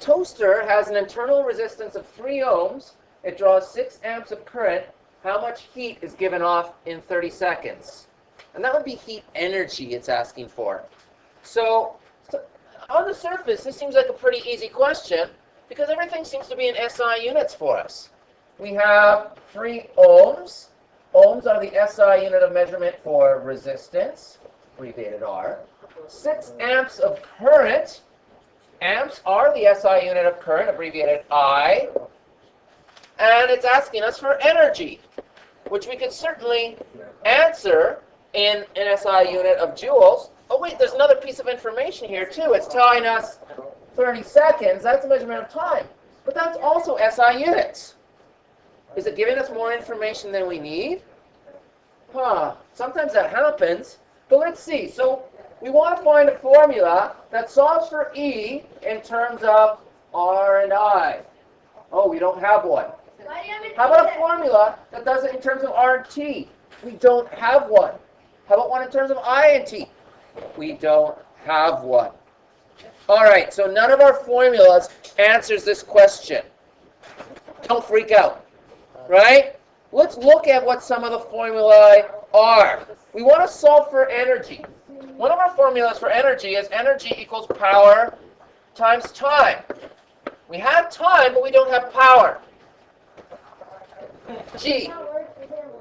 toaster has an internal resistance of 3 ohms. It draws 6 amps of current. How much heat is given off in 30 seconds? And that would be heat energy it's asking for. So on the surface, this seems like a pretty easy question because everything seems to be in SI units for us. We have 3 ohms. Ohms are the SI unit of measurement for resistance, abbreviated R. 6 amps of current. Amps are the SI unit of current, abbreviated I. And it's asking us for energy, which we could certainly answer in an SI unit of joules. Oh wait, there's another piece of information here too. It's telling us 30 seconds. That's a measurement of time. But that's also SI units. Is it giving us more information than we need? Sometimes that happens. But let's see. So we want to find a formula that solves for E in terms of R and I. Oh, we don't have one. How about a formula that does it in terms of R and T? We don't have one. How about one in terms of I and T? We don't have one. All right, so none of our formulas answers this question. Don't freak out, right? Let's look at what some of the formulae are. We want to solve for energy. One of our formulas for energy is energy equals power times time. We have time, but we don't have power. G.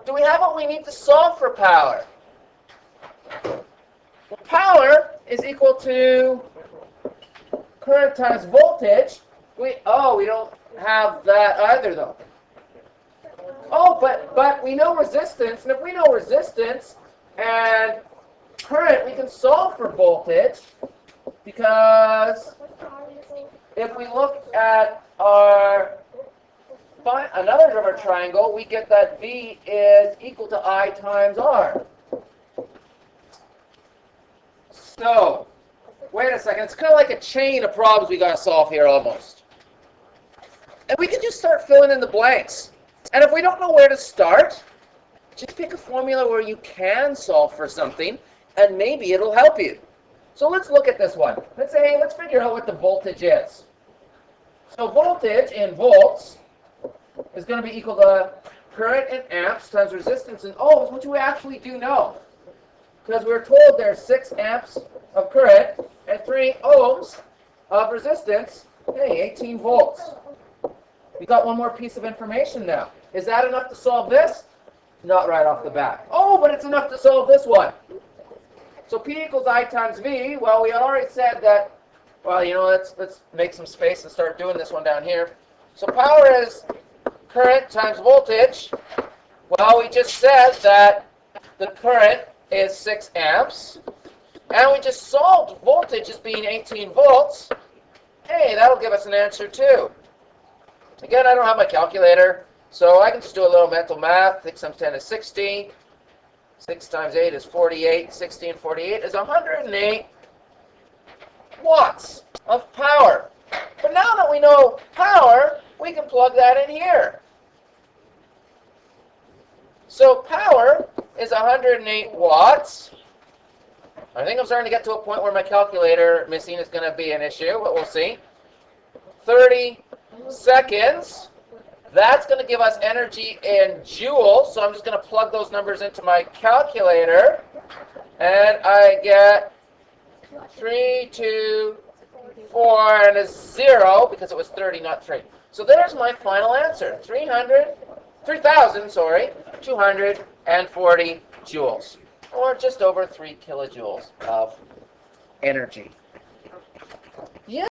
Do we have what we need to solve for power? Well, power is equal to current times voltage. We don't have that either, though. Oh, but we know resistance, and if we know resistance and current, we can solve for voltage, because if we look at another of our triangle, we get that V is equal to I times R. So, wait a second. It's kind of like a chain of problems we got to solve here almost. And we can just start filling in the blanks. And if we don't know where to start, just pick a formula where you can solve for something, and maybe it'll help you. So let's look at this one. Let's figure out what the voltage is. So voltage in volts is going to be equal to current in amps times resistance in ohms, which we actually do know. Because we're told there's 6 amps of current and 3 ohms of resistance. Hey, 18 volts. We got one more piece of information now. Is that enough to solve this? Not right off the bat. Oh, but it's enough to solve this one. So P equals I times V. Well, we already said that, well, let's make some space and start doing this one down here. So power is current times voltage. Well, we just said that the current is 6 amps. And we just solved voltage as being 18 volts. Hey, that'll give us an answer too. Again, I don't have my calculator, so I can just do a little mental math. 6 times 10 is 60. 6 times 8 is 48. 60 and 48 is 108 watts of power. But now that we know power, we can plug that in here. So power is 108 watts. I think I'm starting to get to a point where my calculator missing is going to be an issue, but we'll see. 30 seconds. That's going to give us energy in joules, so I'm just going to plug those numbers into my calculator, and I get 3, 2, 4, and a 0, because it was 30, not 3. So there's my final answer, 3,240 joules, or just over 3 kilojoules of energy. Yeah.